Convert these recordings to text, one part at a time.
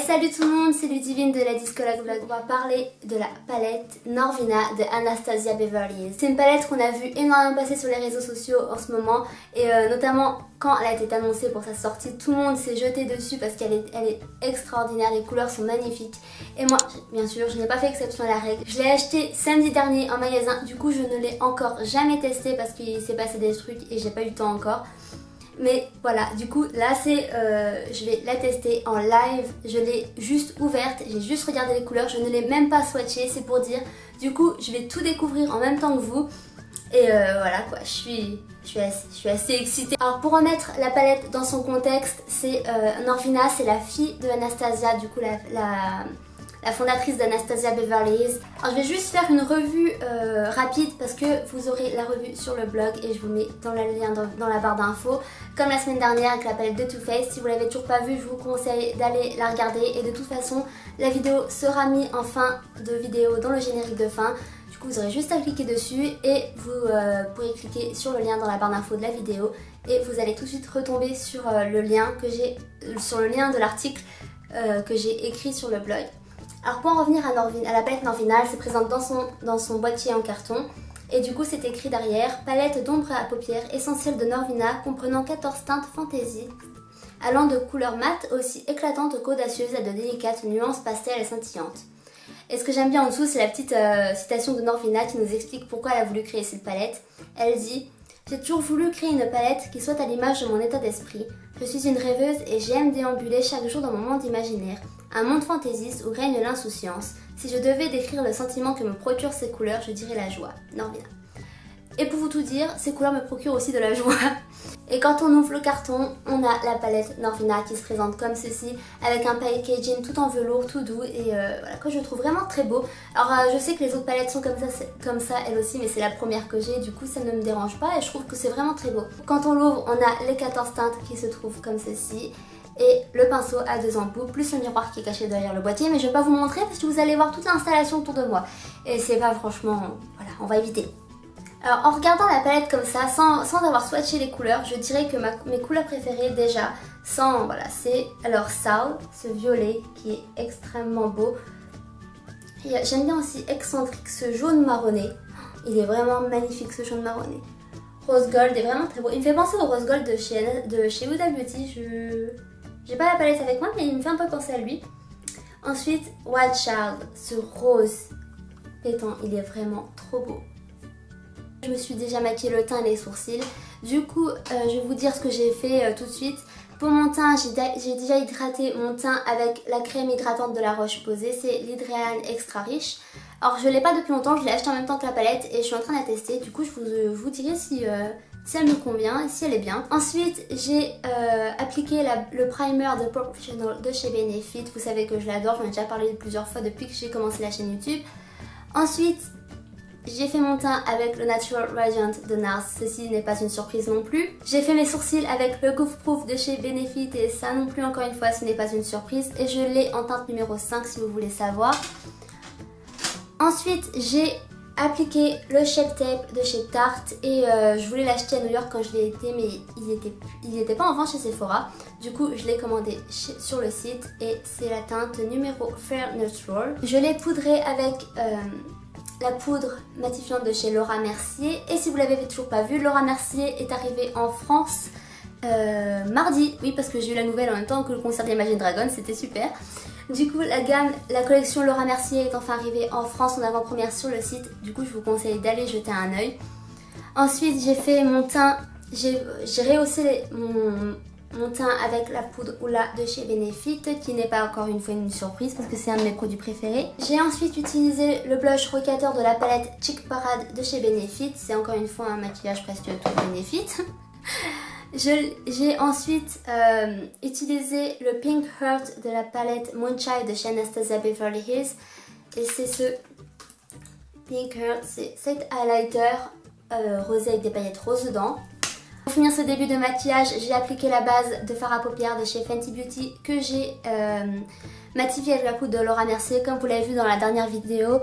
Salut tout le monde, c'est Ludivine de la Discologue Vlog. On va parler de la palette Norvina de Anastasia Beverly Hills. C'est une palette qu'on a vu énormément passer sur les réseaux sociaux en ce moment et notamment quand elle a été annoncée pour sa sortie, tout le monde s'est jeté dessus parce qu'elle est extraordinaire, les couleurs sont magnifiques. Et moi, bien sûr, je n'ai pas fait exception à la règle. Je l'ai acheté samedi dernier en magasin, du coup je ne l'ai encore jamais testé parce qu'il s'est passé des trucs et j'ai pas eu le temps encore. Mais voilà, du coup là je vais la tester en live, je l'ai juste ouverte, j'ai juste regardé les couleurs, je ne l'ai même pas swatché, c'est pour dire. Du coup je vais tout découvrir en même temps que vous et voilà quoi, je suis assez excitée. Alors pour remettre la palette dans son contexte, c'est Norvina, c'est la fille de Anastasia, du coup la fondatrice d'Anastasia Beverly Hills. Alors je vais juste faire une revue rapide parce que vous aurez la revue sur le blog et je vous mets dans le lien dans la barre d'infos. Comme la semaine dernière avec la palette de Too Faced, si vous l'avez toujours pas vue, je vous conseille d'aller la regarder et de toute façon la vidéo sera mise en fin de vidéo dans le générique de fin. Du coup vous aurez juste à cliquer dessus et vous pourrez cliquer sur le lien dans la barre d'infos de la vidéo et vous allez tout de suite retomber sur le lien de l'article que j'ai écrit sur le blog. Alors pour en revenir à la palette Norvina, elle se présente dans son boîtier en carton. Et du coup c'est écrit derrière, palette d'ombre à paupières essentielle de Norvina comprenant 14 teintes fantaisie, allant de couleurs mates aussi éclatantes qu'audacieuses à de délicates nuances pastel et scintillantes. Et ce que j'aime bien en dessous, c'est la petite citation de Norvina qui nous explique pourquoi elle a voulu créer cette palette. Elle dit: j'ai toujours voulu créer une palette qui soit à l'image de mon état d'esprit. Je suis une rêveuse et j'aime déambuler chaque jour dans mon monde imaginaire, un monde fantaisiste où règne l'insouciance. Si je devais décrire le sentiment que me procurent ces couleurs, je dirais la joie. Norvina. Et pour vous tout dire, ces couleurs me procurent aussi de la joie. Et quand on ouvre le carton, on a la palette Norvina qui se présente comme ceci, avec un packaging tout en velours, tout doux et voilà, que je trouve vraiment très beau. Alors je sais que les autres palettes sont comme ça elles aussi, mais c'est la première que j'ai, du coup ça ne me dérange pas et je trouve que c'est vraiment très beau. Quand on l'ouvre, on a les 14 teintes qui se trouvent comme ceci. Et le pinceau à 2 embouts, plus le miroir qui est caché derrière le boîtier, mais je ne vais pas vous montrer parce que vous allez voir toute l'installation autour de moi. Et c'est pas franchement... voilà, on va éviter. Alors en regardant la palette comme ça, sans avoir swatché les couleurs, je dirais que mes couleurs préférées déjà, c'est alors Soul, ce violet qui est extrêmement beau. J'aime bien aussi Excentrique, ce jaune marronné. Il est vraiment magnifique ce jaune marronné. Rose Gold est vraiment très beau. Il me fait penser au Rose Gold de chez Huda Beauty. J'ai pas la palette avec moi, mais il me fait un peu penser à lui. Ensuite, Wild Child, ce rose pétant, il est vraiment trop beau. Je me suis déjà maquillé le teint et les sourcils. Du coup, je vais vous dire ce que j'ai fait tout de suite. Pour mon teint, j'ai déjà hydraté mon teint avec la crème hydratante de La Roche-Posay. C'est l'Hydréane Extra Riche. Alors, je ne l'ai pas depuis longtemps, je l'ai acheté en même temps que la palette et je suis en train de la tester. Du coup, je vous dirai si elle me convient et si elle est bien. Ensuite, j'ai appliqué le primer de Professional de chez Benefit. Vous savez que je l'adore, j'en ai déjà parlé plusieurs fois depuis que j'ai commencé la chaîne YouTube. Ensuite, j'ai fait mon teint avec le Natural Radiant de NARS, ceci n'est pas une surprise non plus. J'ai fait mes sourcils avec le Goof Proof de chez Benefit et ça non plus encore une fois ce n'est pas une surprise. Et je l'ai en teinte numéro 5 si vous voulez savoir. Ensuite j'ai appliqué le Shape Tape de chez Tarte et je voulais l'acheter à New York quand je l'ai été mais il n'était pas en vente chez Sephora. Du coup je l'ai commandé sur le site et c'est la teinte numéro Fair Neutral. Je l'ai poudré avec la poudre matifiante de chez Laura Mercier. Et si vous l'avez toujours pas vu, Laura Mercier est arrivée en France mardi. Oui, parce que j'ai eu la nouvelle en même temps que le concert d'Imagine Dragons, c'était super. Du coup, la collection Laura Mercier est enfin arrivée en France en avant-première sur le site. Du coup, je vous conseille d'aller jeter un œil. Ensuite, j'ai fait mon teint, j'ai rehaussé mon teint avec la poudre Oula de chez Benefit qui n'est pas encore une fois une surprise parce que c'est un de mes produits préférés. J'ai ensuite utilisé le blush rocateur de la palette Chic Parade de chez Benefit. C'est encore une fois un maquillage presque tout Benefit. J'ai ensuite utilisé le Pink Heart de la palette Moonchild de chez Anastasia Beverly Hills. Et c'est ce Pink Heart, c'est cet highlighter rosé avec des paillettes roses dedans. Pour finir ce début de maquillage, j'ai appliqué la base de fard à paupières de chez Fenty Beauty que j'ai matifié avec la poudre de Laura Mercier. Comme vous l'avez vu dans la dernière vidéo,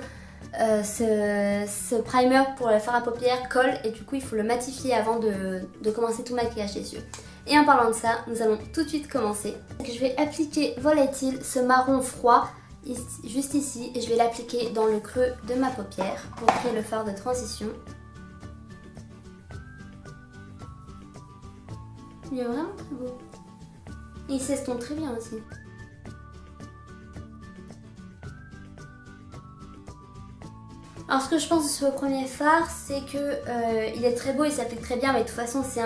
ce primer pour le fard à paupières colle et du coup il faut le matifier avant de commencer tout le maquillage des yeux. Et en parlant de ça, nous allons tout de suite commencer. Je vais appliquer Volatile, ce marron froid, juste ici, et je vais l'appliquer dans le creux de ma paupière pour créer le fard de transition. Il est vraiment très beau. Et il s'estompe très bien aussi. Alors ce que je pense sur le premier fard, c'est que il est très beau, il s'applique très bien, mais de toute façon c'est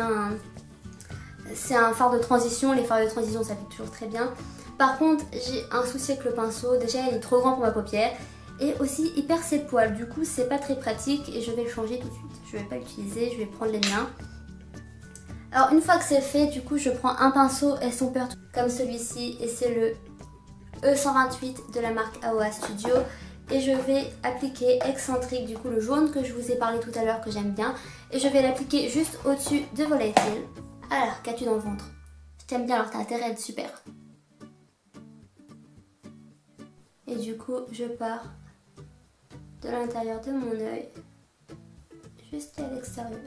un fard de transition. Les fards de transition s'appliquent toujours très bien. Par contre, j'ai un souci avec le pinceau. Déjà, il est trop grand pour ma paupière. Et aussi, il perd ses poils. Du coup, c'est pas très pratique et je vais le changer tout de suite. Je vais pas l'utiliser, je vais prendre les miens. Alors, une fois que c'est fait, du coup, je prends un pinceau estomper comme celui-ci. Et c'est le E128 de la marque AOA Studio. Et je vais appliquer excentrique, du coup, le jaune que je vous ai parlé tout à l'heure, que j'aime bien. Et je vais l'appliquer juste au-dessus de Volatile. Alors, qu'as-tu dans le ventre? Je t'aime bien, alors t'as intérêt à être super. Et du coup, je pars de l'intérieur de mon œil jusqu'à l'extérieur.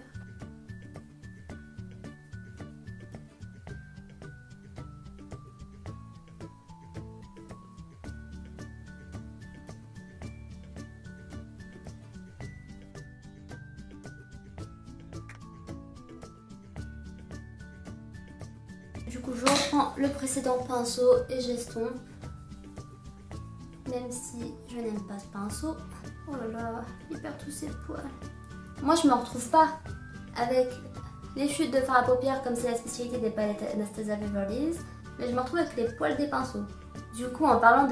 Du coup, je reprends le précédent pinceau et j'estompe. Même si je n'aime pas ce pinceau. Oh là là, il perd tous ses poils. Moi, je me retrouve pas avec les chutes de fard à paupières comme c'est la spécialité des palettes Anastasia Beverly Hills, mais je me retrouve avec les poils des pinceaux. Du coup, en parlant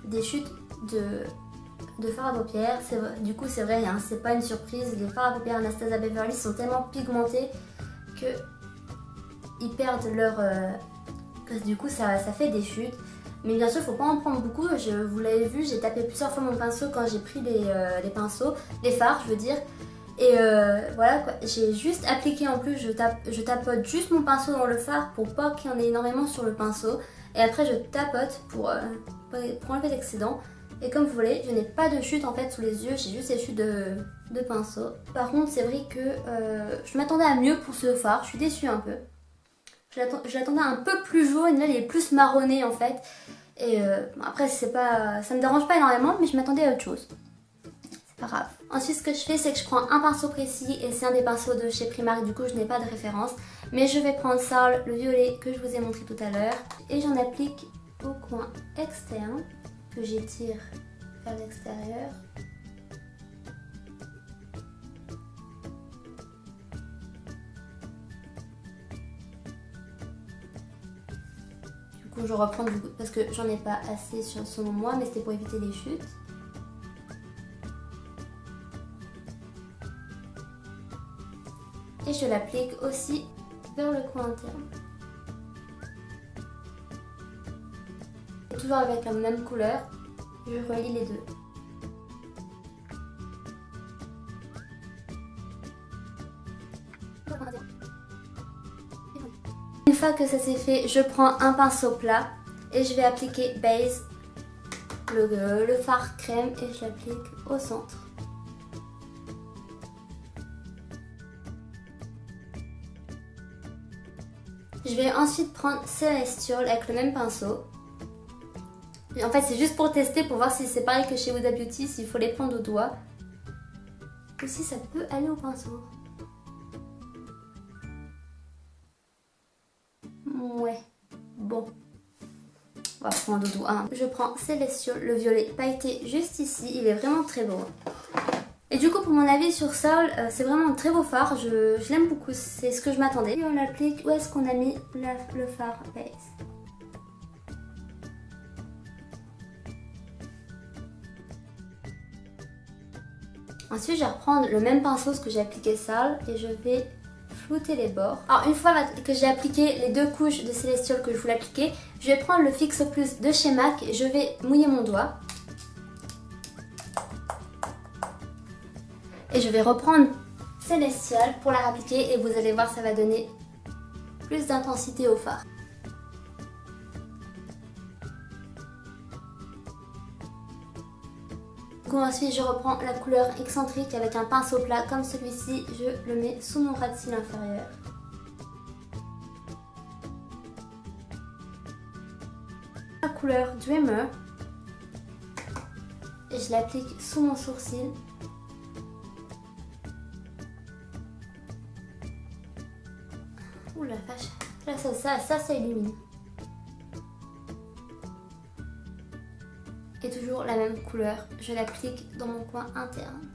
des chutes de fard à paupières, du coup c'est vrai, hein, c'est pas une surprise, les fards à paupières Anastasia Beverly Hills sont tellement pigmentés que ils perdent leur... du coup ça fait des chutes. Mais bien sûr, il ne faut pas en prendre beaucoup. Vous l'avez vu, j'ai tapé plusieurs fois mon pinceau quand j'ai pris les pinceaux, les fards, je veux dire. Et voilà quoi, j'ai juste appliqué en plus, je tapote juste mon pinceau dans le fard pour pas qu'il y en ait énormément sur le pinceau. Et après, je tapote pour enlever l'excédent. Et comme vous voyez, je n'ai pas de chute en fait sous les yeux, j'ai juste des chutes de pinceau. Par contre, c'est vrai que je m'attendais à mieux pour ce fard, je suis déçue un peu. Je l'attendais un peu plus jaune, là il est plus marronné en fait. Et après ça me dérange pas énormément, mais je m'attendais à autre chose. C'est pas grave. Ensuite ce que je fais, c'est que je prends un pinceau précis et c'est un des pinceaux de chez Primark, du coup je n'ai pas de référence. Mais je vais prendre ça, le violet que je vous ai montré tout à l'heure. Et j'en applique au coin externe, que j'étire vers l'extérieur. Je reprends du coup parce que j'en ai pas assez selon moi, mais c'était pour éviter les chutes. Et je l'applique aussi vers le coin interne. Et toujours avec la même couleur, je relie les deux. Une fois que ça c'est fait, je prends un pinceau plat et je vais appliquer base, le fard crème, et je l'applique au centre. Je vais ensuite prendre Celestial avec le même pinceau. Et en fait c'est juste pour tester, pour voir si c'est pareil que chez Huda Beauty, s'il faut les prendre au doigt. Ou si ça peut aller au pinceau. Ouais, bon. On va prendre au doigt. Je prends Celestial, le violet pailleté juste ici. Il est vraiment très beau. Et du coup, pour mon avis sur Sol, c'est vraiment un très beau fard. Je l'aime beaucoup, c'est ce que je m'attendais. Et on l'applique. Où est-ce qu'on a mis le fard base? Ensuite, je vais reprendre le même pinceau, ce que j'ai appliqué Sol, et je vais flouter les bords. Alors une fois que j'ai appliqué les deux couches de Celestial que je voulais appliquer, je vais prendre le Fix Plus de chez MAC et je vais mouiller mon doigt. Et je vais reprendre Celestial pour la réappliquer et vous allez voir, ça va donner plus d'intensité au fard. Du coup, ensuite je reprends la couleur excentrique avec un pinceau plat comme celui-ci, je le mets sous mon ras de cils inférieur. couleur Dreamer et je l'applique sous mon sourcil. Ouh la vache, là ça illumine. Et toujours la même couleur, je l'applique dans mon coin interne.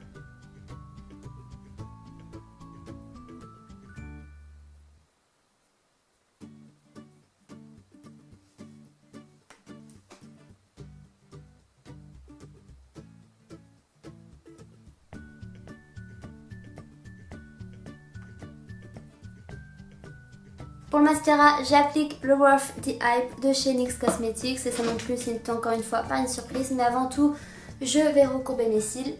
Pour le mascara, j'applique le Worth the Hype de chez NYX Cosmetics et ça non plus, c'est encore une fois pas une surprise, mais avant tout, je vais recourber mes cils.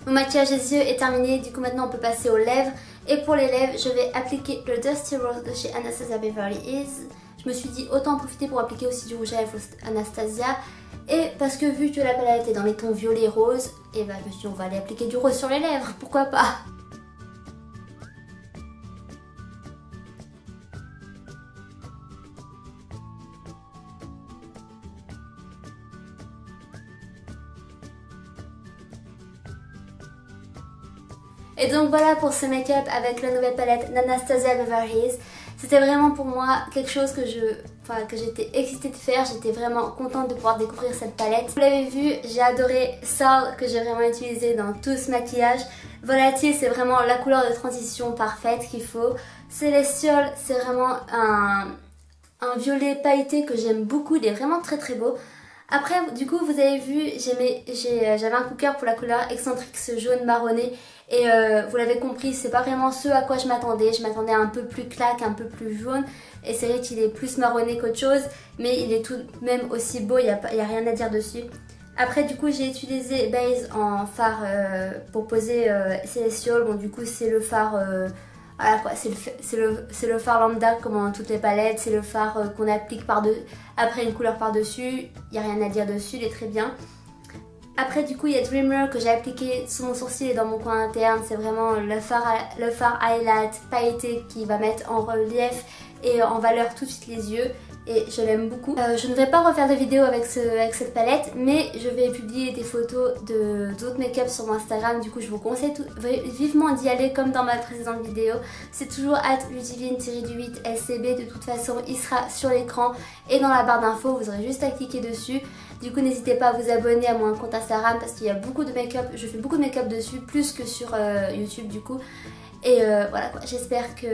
Mon maquillage des yeux est terminé, du coup maintenant on peut passer aux lèvres. Et pour les lèvres, je vais appliquer le Dusty Rose de chez Anastasia Beverly Hills. Je me suis dit autant en profiter pour appliquer aussi du rouge à lèvres Anastasia. Et parce que vu que la palette est dans les tons violet rose, et bah je me suis dit on va aller appliquer du rose sur les lèvres, pourquoi pas. Et donc voilà pour ce make-up avec la nouvelle palette d'Anastasia Beverly Hills. C'était vraiment pour moi quelque chose que j'étais excitée de faire. J'étais vraiment contente de pouvoir découvrir cette palette. Vous l'avez vu, j'ai adoré Soul que j'ai vraiment utilisé dans tout ce maquillage. Volatile, c'est vraiment la couleur de transition parfaite qu'il faut. Celestial, c'est vraiment un violet pailleté que j'aime beaucoup. Il est vraiment très très beau. Après, du coup, vous avez vu, j'avais un coup de cœur pour la couleur Eccentrix jaune marronné. Et vous l'avez compris, c'est pas vraiment ce à quoi je m'attendais. Je m'attendais à un peu plus claque, un peu plus jaune. Et c'est vrai qu'il est plus marronné qu'autre chose. Mais il est tout de même aussi beau, il n'y a rien à dire dessus. Après, du coup, j'ai utilisé Base en fard pour poser Celestial. Bon, du coup, c'est le fard... voilà quoi, c'est le fard lambda comme dans toutes les palettes, c'est le fard qu'on applique après une couleur par-dessus, il n'y a rien à dire dessus, il est très bien. Après du coup il y a Dreamer que j'ai appliqué sous mon sourcil et dans mon coin interne, c'est vraiment le fard highlight pailleté qui va mettre en relief et en valeur tout de suite les yeux. Et je l'aime beaucoup. Je ne vais pas refaire de vidéo avec cette palette, mais je vais publier des photos d'autres make-up sur mon Instagram. Du coup, je vous conseille vivement d'y aller comme dans ma précédente vidéo. C'est toujours @ludivine-8lcb. De toute façon, il sera sur l'écran et dans la barre d'infos. Vous aurez juste à cliquer dessus. Du coup, n'hésitez pas à vous abonner à mon compte Instagram parce qu'il y a beaucoup de make-up. Je fais beaucoup de make-up dessus, plus que sur YouTube du coup. Et voilà quoi, j'espère que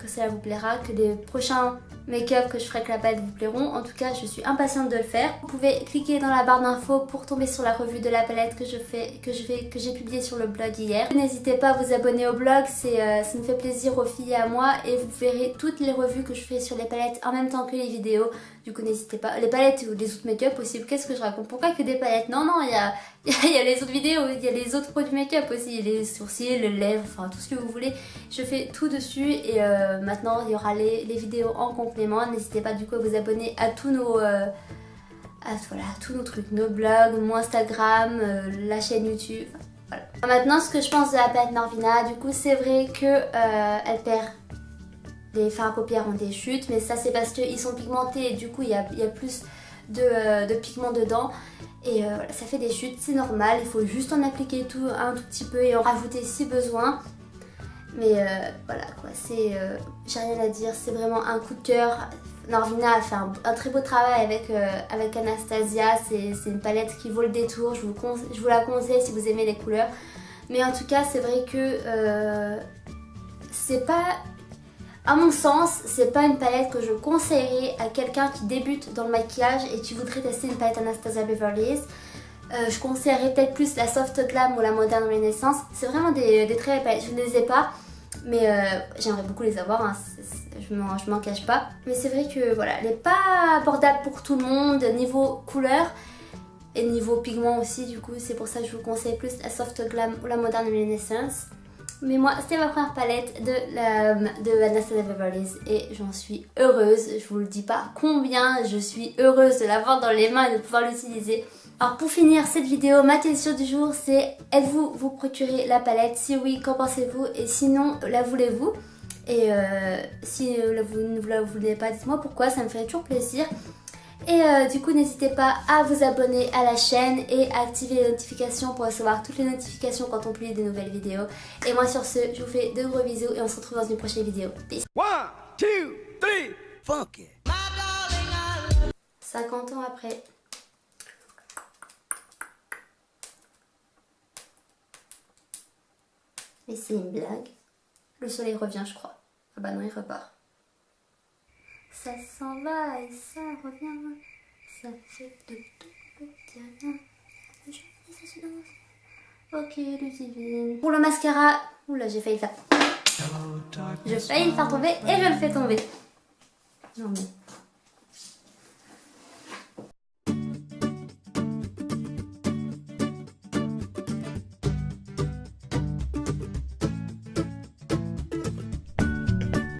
cela vous plaira, que les prochains make-up que je ferai avec la palette vous plairont. En tout cas, je suis impatiente de le faire. Vous pouvez cliquer dans la barre d'infos pour tomber sur la revue de la palette que j'ai publiée sur le blog hier. N'hésitez pas à vous abonner au blog, ça me fait plaisir aux filles et à moi. Et vous verrez toutes les revues que je fais sur les palettes en même temps que les vidéos. Du coup, n'hésitez pas. Les palettes ou les autres make-up aussi. Qu'est-ce que je raconte? Pourquoi que des palettes? Non, il y a les autres vidéos, il y a les autres produits make-up aussi. Les sourcils, les lèvres, enfin tout ce que vous voulez. Je fais tout dessus et maintenant il y aura les vidéos en complément. N'hésitez pas du coup à vous abonner à tous nos trucs, nos blogs, mon Instagram, la chaîne YouTube. Voilà. Maintenant, ce que je pense de la palette Norvina, du coup, c'est vrai que elle perd. Les fards à paupières ont des chutes, mais ça c'est parce qu'ils sont pigmentés et du coup il y a plus de pigments dedans. Et voilà, ça fait des chutes, c'est normal, il faut juste en appliquer un tout petit peu et en rajouter si besoin. Mais voilà quoi, j'ai rien à dire, c'est vraiment un coup de cœur. Norvina a fait un très beau travail avec Anastasia, c'est une palette qui vaut le détour, je vous la conseille si vous aimez les couleurs. Mais en tout cas c'est vrai que c'est pas... À mon sens, c'est pas une palette que je conseillerais à quelqu'un qui débute dans le maquillage et qui voudrait tester une palette Anastasia Beverly Hills. Je conseillerais peut-être plus la Soft Glam ou la Modern Renaissance. C'est vraiment des très belles palettes. Je ne les ai pas, mais j'aimerais beaucoup les avoir, hein. Je m'en cache pas. Mais c'est vrai que voilà, elle n'est pas abordable pour tout le monde niveau couleur et niveau pigment aussi. Du coup, c'est pour ça que je vous conseille plus la Soft Glam ou la Modern Renaissance. Mais moi, c'était ma première palette de Anastasia Beverly Hills et j'en suis heureuse. Je vous le dis pas combien je suis heureuse de l'avoir dans les mains et de pouvoir l'utiliser. Alors pour finir cette vidéo, ma question du jour c'est: êtes-vous vous procurer la palette? Si oui, qu'en pensez-vous? Et sinon, la voulez-vous? Et si vous ne la voulez pas, dites-moi pourquoi, ça me ferait toujours plaisir. Et du coup, n'hésitez pas à vous abonner à la chaîne et à activer les notifications pour recevoir toutes les notifications quand on publie des nouvelles vidéos. Et moi sur ce, je vous fais de gros bisous et on se retrouve dans une prochaine vidéo. Peace. 1, 2, 3, funky. 50 ans après. Mais c'est une blague. Le soleil revient, je crois. Ah bah non, il repart. Ça s'en va et ça revient. Ça fait de tout le rien. Ok, Ludivine. Pour le mascara, oula, j'ai failli le faire. Je failli le faire tomber et je le fais tomber. Non mais...